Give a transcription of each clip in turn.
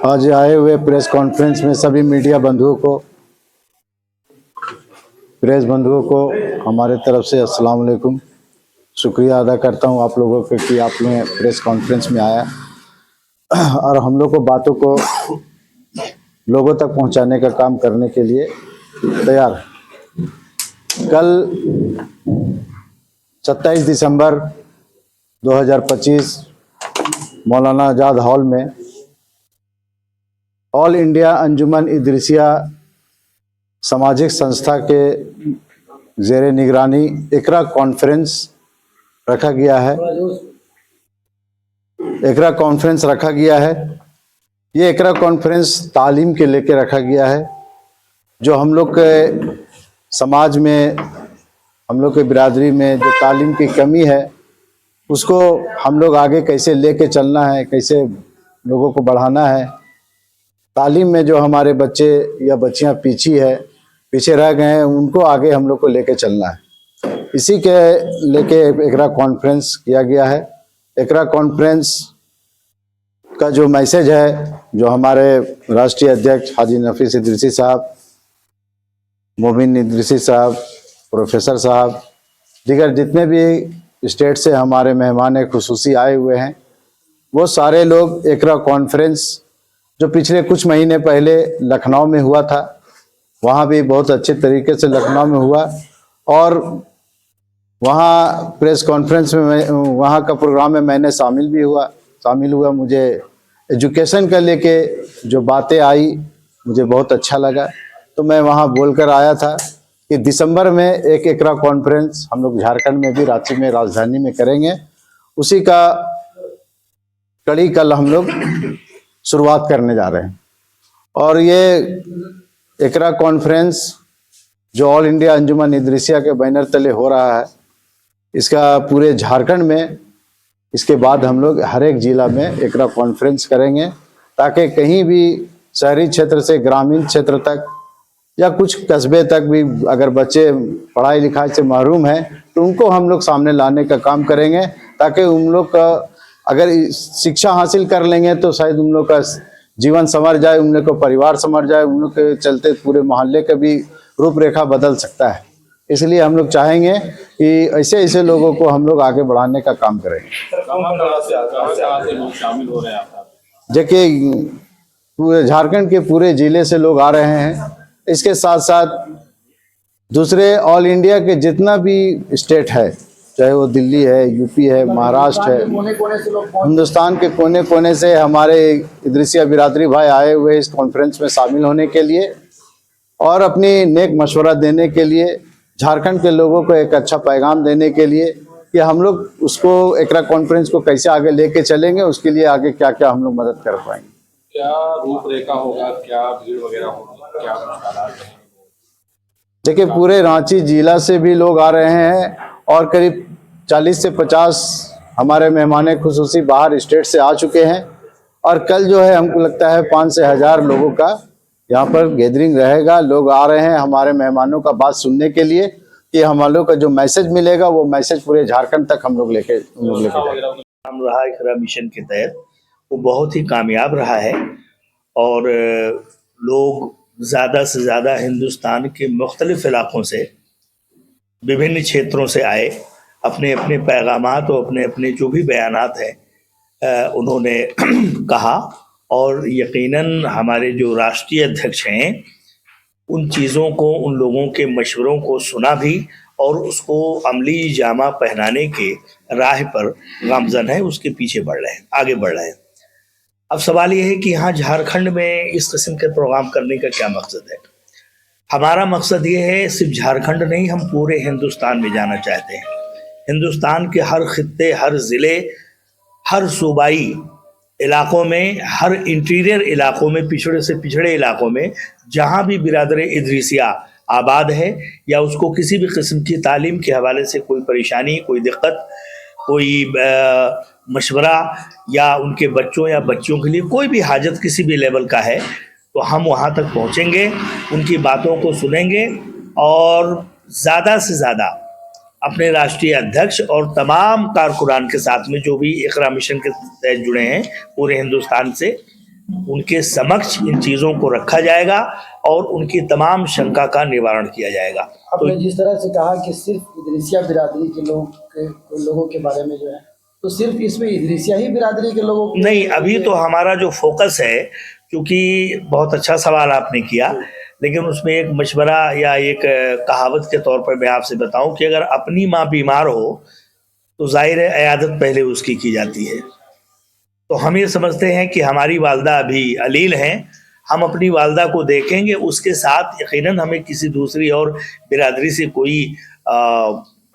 आज आए हुए प्रेस कॉन्फ्रेंस में सभी मीडिया बंधुओं को, प्रेस बंधुओं को हमारे तरफ से अस्सलाम वालेकुम। शुक्रिया अदा करता हूं आप लोगों के कि आप लोग प्रेस कॉन्फ्रेंस में आया और हम लोग को बातों को लोगों तक पहुंचाने का काम करने के लिए तैयार। कल 27 दिसंबर 2025 मौलाना आज़ाद हॉल में ऑल इंडिया अंजुमन इदरिसिया सामाजिक संस्था के ज़ेरे निगरानी इकरा कॉन्फ्रेंस रखा गया है। इकरा कॉन्फ्रेंस रखा गया है। ये इकरा कॉन्फ्रेंस तालीम के लेके रखा गया है। जो हम लोग के समाज में, हम लोग के बिरादरी में जो तालीम की कमी है, उसको हम लोग आगे कैसे लेके चलना है, कैसे लोगों को बढ़ाना है। तालीम में जो हमारे बच्चे या बच्चियां पीछे रह गए हैं, उनको आगे हम लोग को लेके चलना है। इसी के लेके इकरा कॉन्फ्रेंस किया गया है। इकरा कॉन्फ्रेंस का जो मैसेज है, जो हमारे राष्ट्रीय अध्यक्ष हाजी नफीस इदरिसी साहब, मोमिन इदरिसी साहब, प्रोफेसर साहब, दीगर जितने भी स्टेट से हमारे मेहमान खुसूसी आए हुए हैं, वो सारे लोग इकरा कॉन्फ्रेंस जो पिछले कुछ महीने पहले लखनऊ में हुआ था, वहाँ भी बहुत अच्छे तरीके से लखनऊ में हुआ और वहाँ प्रेस कॉन्फ्रेंस में वहाँ का प्रोग्राम में मैंने शामिल हुआ। मुझे एजुकेशन का लेके जो बातें आई, मुझे बहुत अच्छा लगा। तो मैं वहाँ बोलकर आया था कि दिसंबर में एक इकरा कॉन्फ्रेंस हम लोग झारखंड में भी, रांची में, राजधानी में करेंगे। उसी का कड़ी कल हम लोग शुरुआत करने जा रहे हैं। और ये इकरा कॉन्फ्रेंस जो ऑल इंडिया अंजुमन इदरिसिया के बैनर तले हो रहा है, इसका पूरे झारखंड में, इसके बाद हम लोग हर एक जिला में इकरा कॉन्फ्रेंस करेंगे, ताकि कहीं भी शहरी क्षेत्र से ग्रामीण क्षेत्र तक या कुछ कस्बे तक भी अगर बच्चे पढ़ाई लिखाई से महरूम हैं, तो उनको हम लोग सामने लाने का काम करेंगे, ताकि उन लोग का अगर शिक्षा हासिल कर लेंगे तो शायद उन लोग का जीवन संवर जाए, उन लोग का परिवार संवर जाए, उन लोग के चलते पूरे मोहल्ले का भी रूपरेखा बदल सकता है। इसलिए हम लोग चाहेंगे कि ऐसे ऐसे लोगों को हम लोग आगे बढ़ाने का काम करेंगे। देखिए, पूरे झारखंड के पूरे जिले से लोग आ रहे हैं। इसके साथ साथ दूसरे ऑल इंडिया के जितना भी स्टेट है, चाहे वो दिल्ली है, यूपी है, महाराष्ट्र है, हिंदुस्तान के कोने कोने से हमारे इदरिसिया बिरादरी भाई आए हुए इस कॉन्फ्रेंस में शामिल होने के लिए और अपनी नेक मशवरा देने के लिए, झारखंड के लोगों को एक अच्छा पैगाम देने के लिए कि हम लोग उसको इकरा कॉन्फ्रेंस को कैसे आगे लेके चलेंगे, उसके लिए आगे क्या क्या हम लोग मदद कर पाएंगे। क्या रूपरेखा होगा, क्या भीड़ वगैरह होगी, क्या हालात हैं? देखिए, पूरे रांची जिला से भी लोग आ रहे हैं और करीब 40 से 50 हमारे मेहमान खुसूसी बाहर स्टेट से आ चुके हैं। और कल जो है हमको लगता है 5 से 1000 लोगों का यहाँ पर गैदरिंग रहेगा। लोग आ रहे हैं हमारे मेहमानों का बात सुनने के लिए कि हम लोग का जो मैसेज मिलेगा, वो मैसेज पूरे झारखंड तक हम लोग लेके काम रहा इकरा मिशन के तहत, वो बहुत ही कामयाब रहा है और लोग ज़्यादा से ज़्यादा हिंदुस्तान के मुख्तलिफ इलाकों से, विभिन्न क्षेत्रों से आए, अपने अपने पैगामात और अपने अपने जो भी बयानात हैं उन्होंने कहा। और यकीनन हमारे जो राष्ट्रीय अध्यक्ष हैं, उन चीज़ों को, उन लोगों के मशवरों को सुना भी और उसको अमली जामा पहनाने के राह पर गामजन है, उसके पीछे बढ़ रहे हैं, आगे बढ़ रहे हैं। अब सवाल ये है कि यहाँ झारखंड में इस किस्म के प्रोग्राम करने का क्या मकसद है। हमारा मकसद ये है, सिर्फ झारखंड नहीं, हम पूरे हिंदुस्तान में जाना चाहते हैं। हिंदुस्तान के हर खित्ते, हर ज़िले, हर सूबाई इलाकों में, हर इंटीरियर इलाकों में, पिछड़े से पिछड़े इलाकों में, जहाँ भी बिरादर इदरिसिया आबाद है या उसको किसी भी किस्म की तालीम के हवाले से कोई परेशानी, कोई दिक्कत, कोई मशवरा या उनके बच्चों या बच्चियों के लिए कोई भी हाजत किसी भी लेवल का है, तो हम वहाँ तक पहुँचेंगे, उनकी बातों को सुनेंगे और ज़्यादा से ज़्यादा अपने राष्ट्रीय अध्यक्ष और तमाम कारकुनान के साथ में जो भी इकरा मिशन के तहत जुड़े हैं पूरे हिंदुस्तान से, उनके समक्ष इन चीज़ों को रखा जाएगा और उनकी तमाम शंका का निवारण किया जाएगा। आपने जिस तरह से कहा कि सिर्फ इदरिसिया बिरादरी के लोगों के बारे में जो है, तो सिर्फ इसमें इदरिसिया ही बिरादरी के लोगों नहीं, अभी तो हमारा जो फोकस है, क्योंकि बहुत अच्छा सवाल आपने किया, लेकिन उसमें एक मशवरा या एक कहावत के तौर पर मैं आपसे बताऊं कि अगर अपनी माँ बीमार हो तो जाहिर है इयादत पहले उसकी की जाती है। तो हम ये समझते हैं कि हमारी वालदा अभी अलील हैं, हम अपनी वालदा को देखेंगे, उसके साथ यकीनन हमें किसी दूसरी और बिरादरी से कोई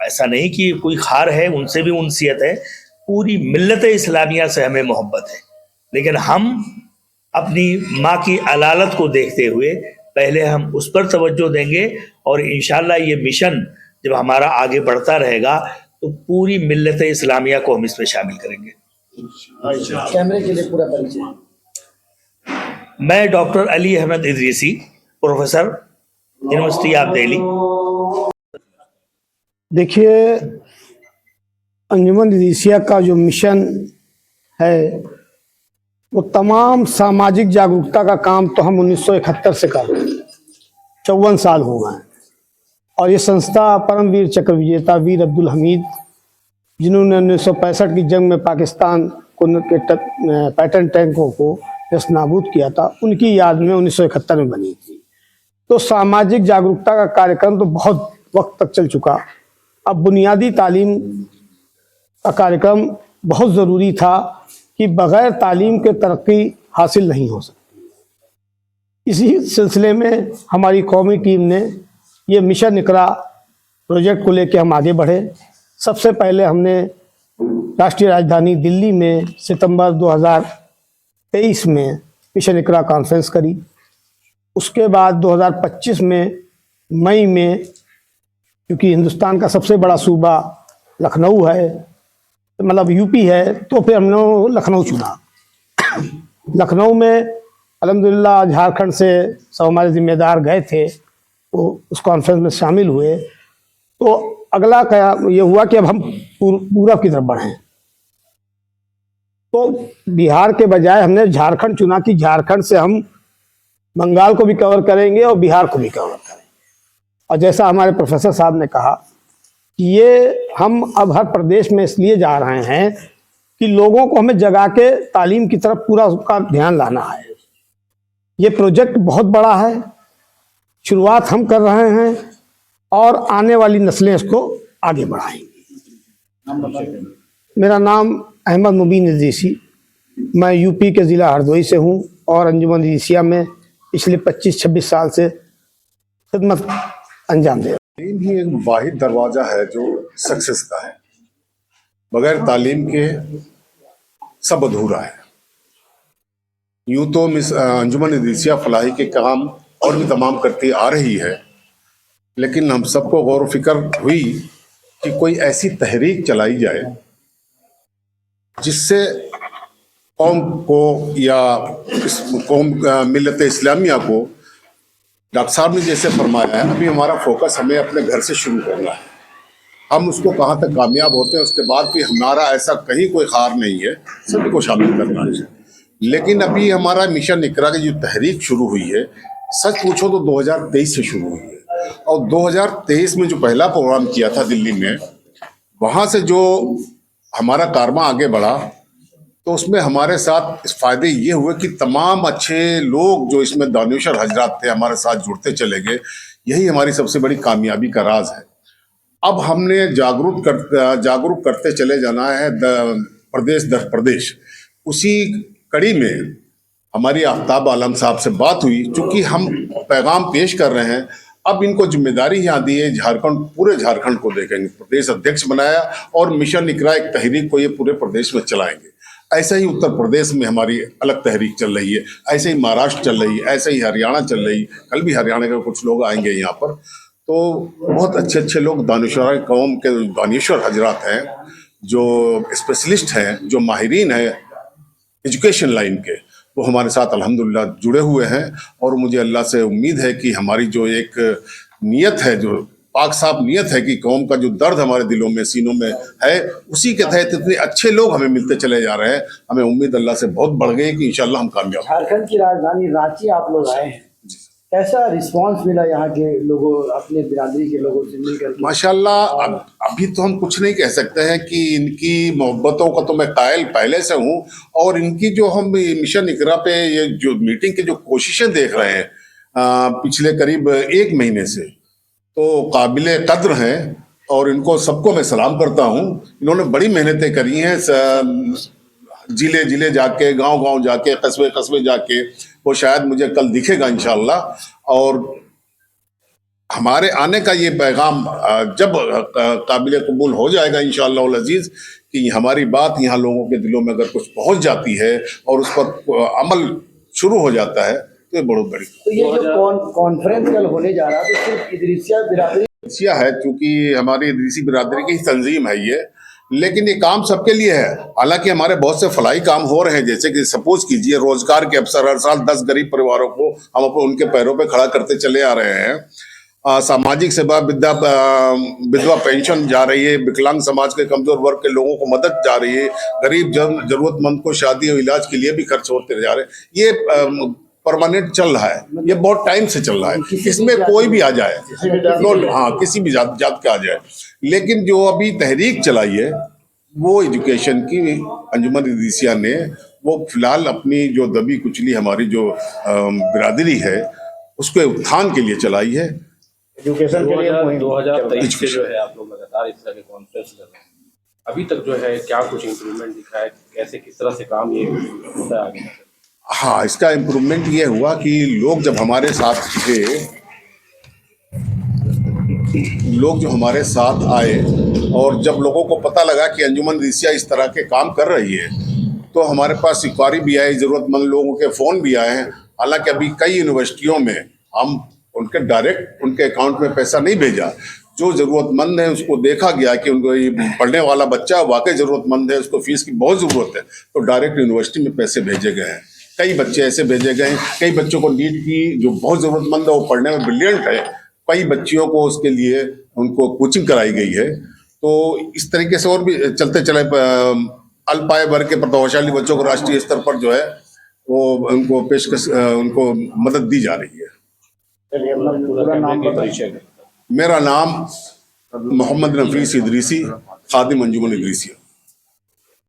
ऐसा नहीं कि कोई खार है, उनसे भी उनसियत है, पूरी मिल्लत इस्लामिया से हमें मोहब्बत है। लेकिन हम अपनी माँ की अलालत को देखते हुए पहले हम उस पर तवज्जो देंगे और इंशाअल्लाह ये मिशन जब हमारा आगे बढ़ता रहेगा तो पूरी मिल्लत इस्लामिया को हम इसमें शामिल करेंगे। कैमरे के लिए पूरा परिचय। मैं doctor Ali Ahmed Idrisi, professor, university of Delhi. देखिए, अंजुमन इदरीसिया का जो मिशन है वो तमाम सामाजिक जागरूकता का काम तो हम 1971 से कर रहे हैं, 54 साल हो गए। और ये संस्था परमवीर चक्र विजेता वीर अब्दुल हमीद, जिन्होंने 1965 की जंग में पाकिस्तान के पैटर्न टैंकों को नाबूद किया था, उनकी याद में 1971 में बनी थी। तो सामाजिक जागरूकता का कार्यक्रम तो बहुत वक्त तक चल चुका। अब बुनियादी तालीम का कार्यक्रम बहुत ज़रूरी था कि बग़ैर तालीम के तरक्की हासिल नहीं हो सकती। इसी सिलसिले में हमारी कौमी टीम ने ये मिशन इकरा प्रोजेक्ट को लेकर हम आगे बढ़े। सबसे पहले हमने राष्ट्रीय राजधानी दिल्ली में सितंबर 2023 में मिशन इकरा कॉन्फ्रेंस करी। उसके बाद 2025 में मई में, क्योंकि हिंदुस्तान का सबसे बड़ा सूबा लखनऊ है, मतलब यूपी है, तो फिर हमने लखनऊ चुना। लखनऊ में अल्हम्दुलिल्लाह झारखंड से सब हमारे जिम्मेदार गए थे, वो उस कॉन्फ्रेंस में शामिल हुए। तो अगला क्या ये हुआ कि अब हम पूरब की तरफ बढ़ें। तो बिहार के बजाय हमने झारखंड चुना कि झारखंड से हम बंगाल को भी कवर करेंगे और बिहार को भी कवर करेंगे। और जैसा हमारे प्रोफेसर साहब ने कहा कि ये हम अब हर प्रदेश में इसलिए जा रहे हैं कि लोगों को हमें जगा के तालीम की तरफ पूरा उसका ध्यान लाना है। ये प्रोजेक्ट बहुत बड़ा है, शुरुआत हम कर रहे हैं और आने वाली नस्लें इसको आगे बढ़ाएंगी। मेरा नाम अहमद मुबीन इदरीसी, मैं यूपी के ज़िला हरदोई से हूँ और अंजुमन इदरीसिया में पिछले 25-26 साल से खिदमत अंजाम दे। तालीम ही एक वाहिद दरवाज़ा है जो सक्सेस का है। बगैर तालीम के सब अधूरा है। यूँ तो अंजुमन इदरीसिया फलाही के काम और भी तमाम करती आ रही है, लेकिन हम सबको गौर फिक्र हुई कि कोई ऐसी तहरीक चलाई जाए जिससे कौम को या मिल्लत इस्लामिया को, डॉक्टर साहब ने जैसे फरमाया है, अभी हमारा फोकस हमें अपने घर से शुरू करना है। हम उसको कहाँ तक कामयाब होते हैं उसके बाद भी हमारा ऐसा कहीं कोई खार नहीं है, सभी को शामिल करना है। लेकिन अभी हमारा मिशन इकरा की जो तहरीक शुरू हुई है, सच पूछो तो 2023 से शुरू हुई है। और 2023 में जो पहला प्रोग्राम किया था दिल्ली में, वहाँ से जो हमारा कारवां आगे बढ़ा, तो उसमें हमारे साथ इस फायदे ये हुए कि तमाम अच्छे लोग जो इसमें दानिशर हजरात थे हमारे साथ जुड़ते चले गए। यही हमारी सबसे बड़ी कामयाबी का राज है। अब हमने जागरूक करते चले जाना है प्रदेश दर प्रदेश। उसी कड़ी में हमारी आफ्ताब आलम साहब से बात हुई, चूँकि हम पैगाम पेश कर रहे हैं, अब इनको जिम्मेदारी यहाँ दी है, झारखंड, पूरे झारखंड को देखेंगे। प्रदेश अध्यक्ष बनाया और मिशन इकरा एक तहरीक को ये पूरे प्रदेश में चलाएंगे। ऐसे ही उत्तर प्रदेश में हमारी अलग तहरीक चल रही है, ऐसे ही महाराष्ट्र चल रही है, ऐसे ही हरियाणा चल रही है। कल भी हरियाणा के कुछ लोग आएंगे यहाँ पर। तो बहुत अच्छे अच्छे लोग दानिशवर कौम के दानिशवर हजरात हैं, जो स्पेशलिस्ट हैं, जो माहिरीन हैं एजुकेशन लाइन के, वो हमारे साथ अल्हम्दुलिल्लाह जुड़े हुए हैं। और मुझे अल्लाह से उम्मीद है कि हमारी जो एक नीयत है जो पाक साफ नियत है कि कौम का जो दर्द हमारे दिलों में सीनों में है, उसी के तहत इतने अच्छे लोग हमें मिलते चले जा रहे हैं। हमें उम्मीद अल्लाह से बहुत बढ़ गई कि इंशाल्लाह हम कामयाब होंगे। झारखंड की राजधानी रांची आप लोग आए हैं, कैसा रिस्पांस मिला यहाँ के लोगों, अपने बिरादरी के लोगों से मिलकर के? माशाल्लाह, अभी तो हम कुछ नहीं कह सकते हैं कि इनकी मोहब्बतों का तो मैं कायल पहले से हूँ, और इनकी जो हम मिशन इकरा पे ये जो मीटिंग की जो कोशिशें देख रहे हैं पिछले करीब 1 महीने से, तो काबिले कद्र हैं और इनको सबको मैं सलाम करता हूँ। इन्होंने बड़ी मेहनतें करी हैं, जिले जिले जाके, गांव गांव जाके, कस्बे कस्बे जाके, वो शायद मुझे कल दिखेगा इंशाल्लाह। और हमारे आने का ये पैगाम जब काबिल कबूल हो जाएगा इंशाअल्लाह उल अजीज, कि हमारी बात यहाँ लोगों के दिलों में अगर कुछ पहुंच जाती है और उस पर अमल शुरू हो जाता है, तो ये बहुत बड़ी तो ये जो कॉन्फ्रेंस कल होने जा रहा है, तो सिर्फ इदरिसिया बिरादरी है, चूंकि हमारी इदरीसी बिरादरी की तंजीम है ये, लेकिन ये काम सबके लिए है। हालांकि हमारे बहुत से फलाई काम हो रहे हैं, जैसे कि सपोज कीजिए रोजगार के अवसर, हर साल 10 गरीब परिवारों को हम उनके पैरों पे खड़ा करते चले आ रहे हैं। सामाजिक सेवा, विधवा पेंशन जा रही है, विकलांग समाज के कमजोर वर्ग के लोगों को मदद जा रही है, गरीब जरूरतमंद को शादी और इलाज के लिए भी खर्च होते जा रहे हैं। ये परमानेंट चल रहा है, ये बहुत टाइम से चल रहा है। इसमें कोई भी आ जाए, हाँ, किसी भी जात का आ जाए, लेकिन जो अभी तहरीक चलाई है वो एजुकेशन की, अंजुमन इदरीसिया ने वो फिलहाल अपनी जो दबी कुचली हमारी जो बिरादरी है उसके उत्थान के लिए चलाई है। एजुकेशन के लिए 2023 से जो है आप लोग लगातार इस तरह के कॉन्फ्रेंस कर रहे हैं, अभी तक जो है क्या कुछ इम्प्रूवमेंट दिखा है, कैसे किस तरह से काम ये होता है आगे? हाँ, इसका इम्प्रूवमेंट ये हुआ कि लोग जब हमारे साथ थे, लोग जो हमारे साथ आए, और जब लोगों को पता लगा कि अंजुमन इदरीसिया इस तरह के काम कर रही है, तो हमारे पास इंक्वायरी भी आई, ज़रूरतमंद लोगों के फ़ोन भी आए हैं। हालांकि अभी कई यूनिवर्सिटियों में हम उनके डायरेक्ट उनके अकाउंट में पैसा नहीं भेजा, जो ज़रूरतमंद है उसको देखा गया कि उनको ये पढ़ने वाला बच्चा वाकई ज़रूरतमंद है, उसको फीस की बहुत ज़रूरत है, तो डायरेक्ट यूनिवर्सिटी में पैसे भेजे गए हैं। कई बच्चे ऐसे भेजे गए हैं, कई बच्चों को नीट की जो बहुत ज़रूरतमंद है, वो पढ़ने में ब्रिलियंट है, कई बच्चियों को उसके लिए उनको कोचिंग कराई गई है। तो इस तरीके से और भी चलते चले अल्पाए वर्ग के प्रतिभाशाली बच्चों को राष्ट्रीय स्तर पर जो है वो उनको पेशकश, उनको मदद दी जा रही है। मेरा नाम मोहम्मद नफीस इदरीसी, खादिम अंजुमन इदरीसिया।